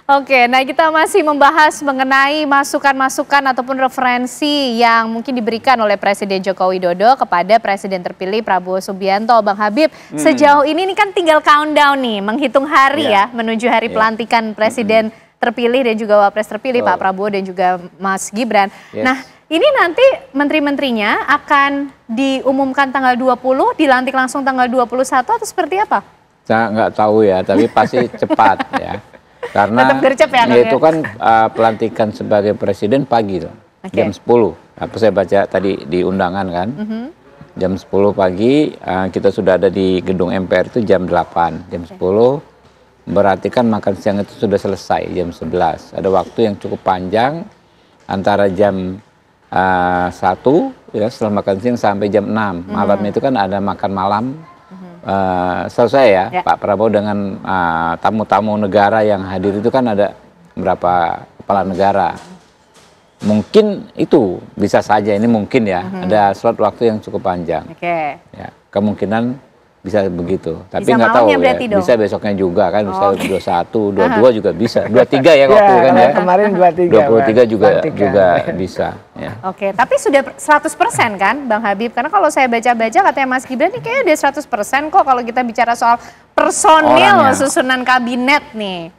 Oke, nah kita masih membahas mengenai masukan-masukan ataupun referensi yang mungkin diberikan oleh Presiden Joko Widodo kepada Presiden terpilih Prabowo Subianto. Bang Habib, sejauh ini kan tinggal countdown nih, menghitung hari ya menuju hari pelantikan Presiden terpilih dan juga Wapres terpilih Pak Prabowo dan juga Mas Gibran. Nah, ini nanti menteri-menterinya akan diumumkan tanggal 20, dilantik langsung tanggal 21 atau seperti apa? Saya nggak tahu ya, tapi pasti cepat ya. Karena itu kan pelantikan sebagai presiden pagi loh, jam 10. Apa saya baca tadi di undangan kan, jam 10 pagi kita sudah ada di gedung MPR itu jam 8, jam 10 berarti kan makan siang itu sudah selesai jam 11. Ada waktu yang cukup panjang antara jam 1 ya setelah makan siang sampai jam 6. Malam itu kan ada makan malam. Selesai ya Pak Prabowo dengan tamu-tamu negara yang hadir itu kan ada berapa kepala negara. Mungkin itu bisa saja, ini mungkin ya, ada slot waktu yang cukup panjang. Ya, kemungkinan bisa begitu, tapi nggak tahu ya, bisa besoknya juga kan, bisa 21, 22 juga bisa, 23 ya waktu kan ya. Kemarin 23 juga bisa. Ya. Oke, tapi sudah 100% kan Bang Habib? Karena kalau saya baca-baca katanya Mas Gibran ini kayaknya udah 100% kok kalau kita bicara soal personil susunan kabinet nih.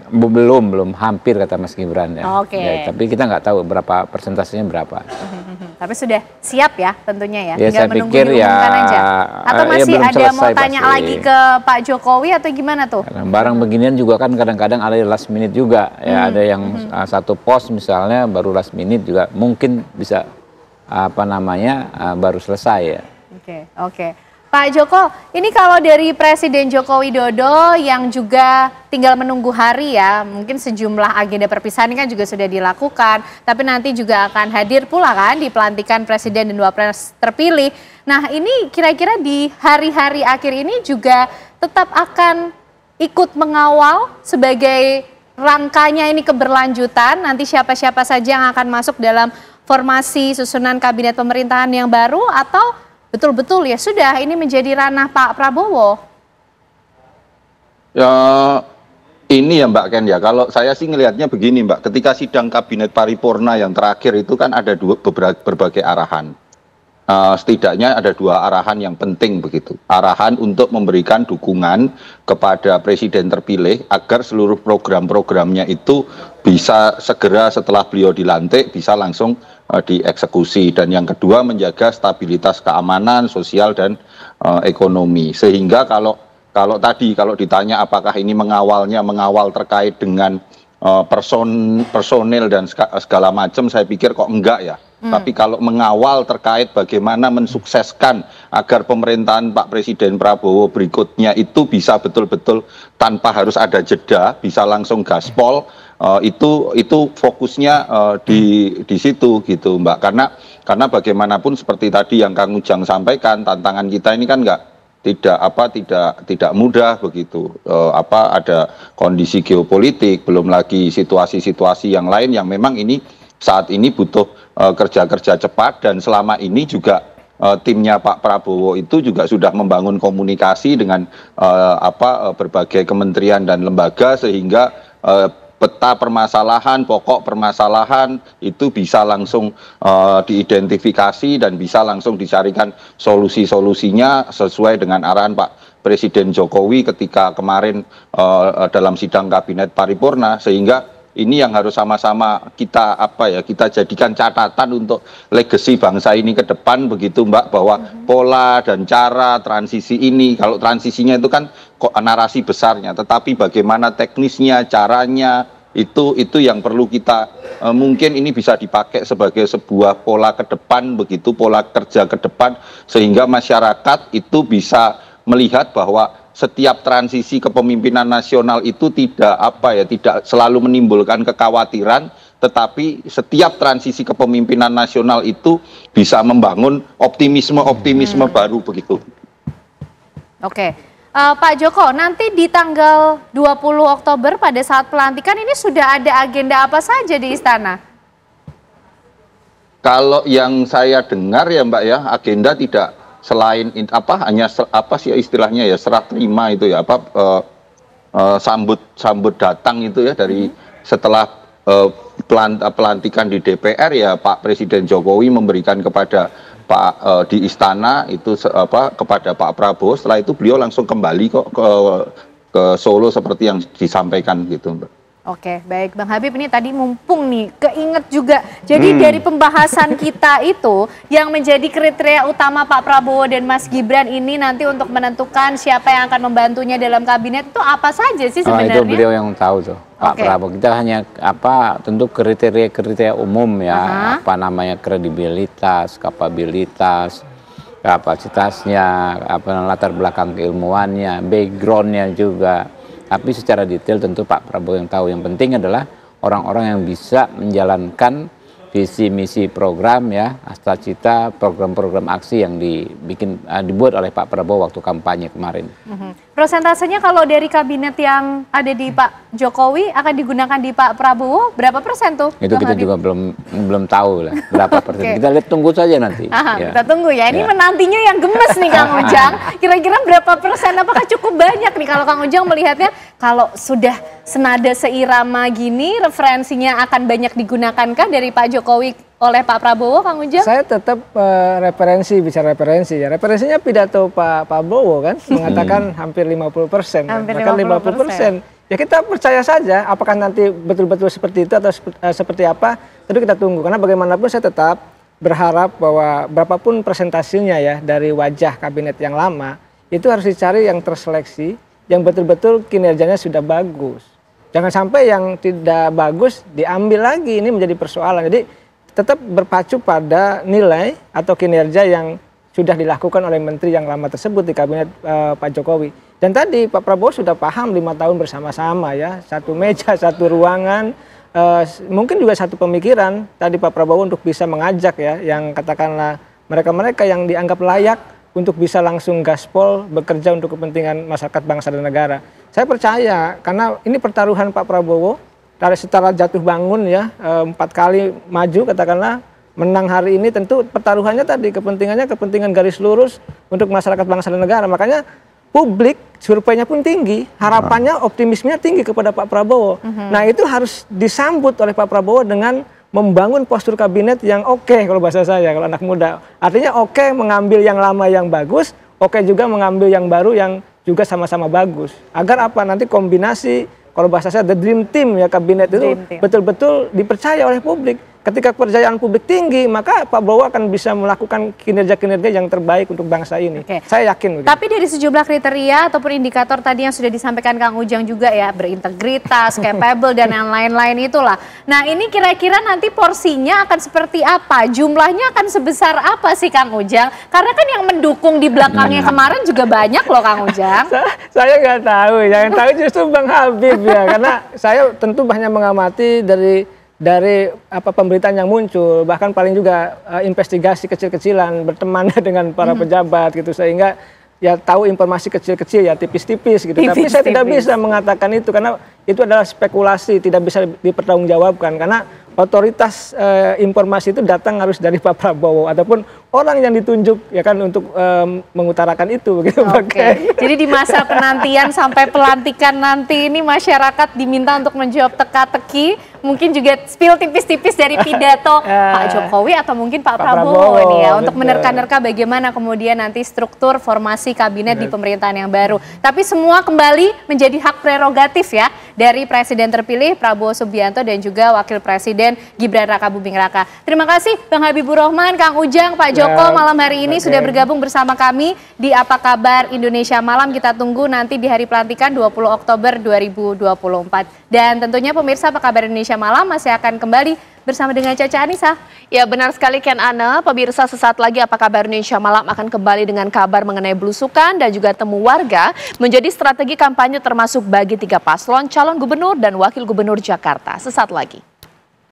Belum, hampir kata Mas Gibran ya. Ya, tapi kita nggak tahu berapa persentasenya berapa. Tapi sudah siap ya tentunya ya, tinggal saya menunggu pikir diumumkan aja. Atau masih ada mau tanya lagi ke Pak Jokowi atau gimana tuh? Barang beginian juga kan kadang-kadang ada last minute juga ya, ada yang satu pos misalnya baru last minute juga mungkin bisa baru selesai ya. Oke. Pak Joko, ini kalau dari Presiden Joko Widodo yang juga tinggal menunggu hari ya, mungkin sejumlah agenda perpisahan ini kan juga sudah dilakukan, tapi nanti juga akan hadir pula kan di pelantikan Presiden dan Wapres terpilih. Nah ini kira-kira di hari-hari akhir ini juga tetap akan ikut mengawal sebagai rangkanya ini keberlanjutan, nanti siapa-siapa saja yang akan masuk dalam formasi susunan kabinet pemerintahan yang baru atau betul-betul ya sudah ini menjadi ranah Pak Prabowo? Ya ini ya Mbak Ken ya, kalau saya sih ngelihatnya begini Mbak, ketika sidang kabinet paripurna yang terakhir itu kan ada berbagai arahan. Setidaknya ada 2 arahan yang penting begitu. Arahan untuk memberikan dukungan kepada presiden terpilih agar seluruh program-programnya itu bisa segera setelah beliau dilantik bisa langsung dieksekusi, dan yang kedua menjaga stabilitas keamanan sosial dan ekonomi. Sehingga kalau ditanya apakah ini mengawal terkait dengan personil dan segala macam, saya pikir kok enggak ya. Tapi kalau mengawal terkait bagaimana mensukseskan agar pemerintahan Pak Presiden Prabowo berikutnya itu bisa betul-betul tanpa harus ada jeda, bisa langsung gaspol, itu fokusnya di situ gitu Mbak. Karena bagaimanapun seperti tadi yang Kang Ujang sampaikan, tantangan kita ini kan tidak mudah begitu. Ada kondisi geopolitik, belum lagi situasi-situasi yang lain yang memang ini saat ini butuh kerja-kerja cepat, dan selama ini juga timnya Pak Prabowo itu juga sudah membangun komunikasi dengan berbagai kementerian dan lembaga sehingga peta permasalahan, pokok permasalahan itu bisa langsung diidentifikasi dan bisa langsung dicarikan solusi-solusinya sesuai dengan arahan Pak Presiden Jokowi ketika kemarin dalam sidang kabinet paripurna, sehingga ini yang harus sama-sama kita jadikan catatan untuk legasi bangsa ini ke depan begitu Mbak, bahwa pola dan cara transisi ini, kalau transisinya itu kan kok narasi besarnya, tetapi bagaimana teknisnya, caranya itu yang perlu kita mungkin ini bisa dipakai sebagai sebuah pola ke depan begitu, pola kerja ke depan, sehingga masyarakat itu bisa melihat bahwa setiap transisi kepemimpinan nasional itu tidak selalu menimbulkan kekhawatiran, tetapi setiap transisi kepemimpinan nasional itu bisa membangun optimisme baru begitu. Oke. Pak Joko, nanti di tanggal 20 Oktober pada saat pelantikan ini sudah ada agenda apa saja di istana? Kalau yang saya dengar ya Mbak ya, agenda tidak selain hanya istilahnya ya serah terima itu ya sambut datang itu ya dari setelah pelantikan di DPR ya Pak Presiden Jokowi memberikan kepada di istana itu kepada Pak Prabowo. Setelah itu beliau langsung kembali kok ke Solo seperti yang disampaikan gitu, Mbak. Oke, baik Bang Habib, ini tadi mumpung nih keinget juga. Jadi dari pembahasan kita itu yang menjadi kriteria utama Pak Prabowo dan Mas Gibran ini nanti untuk menentukan siapa yang akan membantunya dalam kabinet itu apa saja sih sebenarnya? Itu beliau yang tahu tuh, Pak Prabowo. Kita hanya tentu kriteria umum ya, apa namanya kredibilitas, kapabilitas, kapasitasnya, latar belakang keilmuannya, backgroundnya juga. Tapi secara detail tentu Pak Prabowo yang tahu. Yang penting adalah orang-orang yang bisa menjalankan visi misi program ya, cita program-program aksi yang dibuat oleh Pak Prabowo waktu kampanye kemarin. Prosentasenya kalau dari kabinet yang ada di Pak Jokowi akan digunakan di Pak Prabowo berapa persen tuh? Itu kita juga belum tahu lah berapa persen. Kita lihat, tunggu saja nanti. Kita tunggu ya. Ini menantinya yang gemes nih Kang Ujang. Kira-kira berapa persen? Apakah cukup banyak nih kalau Kang Ujang melihatnya kalau sudah senada seirama gini referensinya akan banyak digunakan dari Pak Jokowi oleh Pak Prabowo, Kang Ujang? Saya tetap bicara referensi ya. Referensinya pidato Pak Prabowo kan mengatakan hampir 50%. Bahkan 50%. Ya kita percaya saja apakah nanti betul-betul seperti itu atau seperti apa, tentu kita tunggu. Karena bagaimanapun saya tetap berharap bahwa berapapun presentasinya ya dari wajah kabinet yang lama, itu harus dicari yang terseleksi, yang betul-betul kinerjanya sudah bagus. Jangan sampai yang tidak bagus diambil lagi, ini menjadi persoalan. Jadi tetap berpacu pada nilai atau kinerja yang sudah dilakukan oleh menteri yang lama tersebut di kabinet Pak Jokowi. Dan tadi Pak Prabowo sudah paham 5 tahun bersama-sama ya, satu meja, satu ruangan, mungkin juga satu pemikiran tadi Pak Prabowo untuk bisa mengajak ya, yang katakanlah mereka-mereka yang dianggap layak untuk bisa langsung gaspol bekerja untuk kepentingan masyarakat bangsa dan negara. Saya percaya karena ini pertaruhan Pak Prabowo secara jatuh bangun ya, 4 kali maju katakanlah, menang hari ini tentu pertaruhannya tadi kepentingan garis lurus untuk masyarakat bangsa dan negara. Makanya publik surveinya pun tinggi, harapannya optimismenya tinggi kepada Pak Prabowo. Nah itu harus disambut oleh Pak Prabowo dengan membangun postur kabinet yang oke kalau bahasa saya, kalau anak muda. Artinya oke mengambil yang lama yang bagus, oke juga mengambil yang baru yang juga sama-sama bagus. Agar apa nanti kombinasi, kalau bahasa saya the dream team ya, kabinet itu betul-betul dipercaya oleh publik. Ketika kepercayaan publik tinggi, maka Pak Prabowo akan bisa melakukan kinerja-kinerja yang terbaik untuk bangsa ini. Saya yakin begitu. Tapi dari sejumlah kriteria ataupun indikator tadi yang sudah disampaikan Kang Ujang juga ya, berintegritas, capable dan yang lain-lain itulah. Nah ini kira-kira nanti porsinya akan seperti apa? Jumlahnya akan sebesar apa sih Kang Ujang? Karena kan yang mendukung di belakangnya kemarin juga banyak loh Kang Ujang. Saya nggak tahu, yang tahu justru Bang Habib ya. Karena saya tentu hanya mengamati dari pemberitaan yang muncul, bahkan paling juga investigasi kecil-kecilan, berteman dengan para pejabat gitu, sehingga ya tahu informasi kecil-kecil ya, tipis-tipis gitu. Tapi saya tidak bisa mengatakan itu karena itu adalah spekulasi, tidak bisa dipertanggungjawabkan karena otoritas informasi itu datang harus dari Pak Prabowo ataupun orang yang ditunjuk ya kan untuk mengutarakan itu begitu. Jadi di masa penantian sampai pelantikan nanti ini masyarakat diminta untuk menjawab teka-teki, mungkin juga spill tipis-tipis dari pidato Pak Jokowi atau mungkin Pak Prabowo nih ya, untuk menerka-nerka bagaimana kemudian nanti struktur formasi kabinet di pemerintahan yang baru. Tapi semua kembali menjadi hak prerogatif ya dari Presiden terpilih Prabowo Subianto dan juga Wakil Presiden Gibran Rakabuming Raka. Terima kasih Bang Habibur Rahman, Kang Ujang, Pak Joko malam hari ini sudah bergabung bersama kami di Apa Kabar Indonesia Malam. Kita tunggu nanti di hari pelantikan 20 Oktober 2024. Dan tentunya pemirsa Apa Kabar Indonesia Malam masih akan kembali bersama dengan Caca Anissa. Ya benar sekali Ken Ana, pemirsa sesaat lagi Apa Kabar Indonesia Malam akan kembali dengan kabar mengenai belusukan dan juga temu warga menjadi strategi kampanye termasuk bagi 3 paslon calon gubernur dan wakil gubernur Jakarta. Sesaat lagi.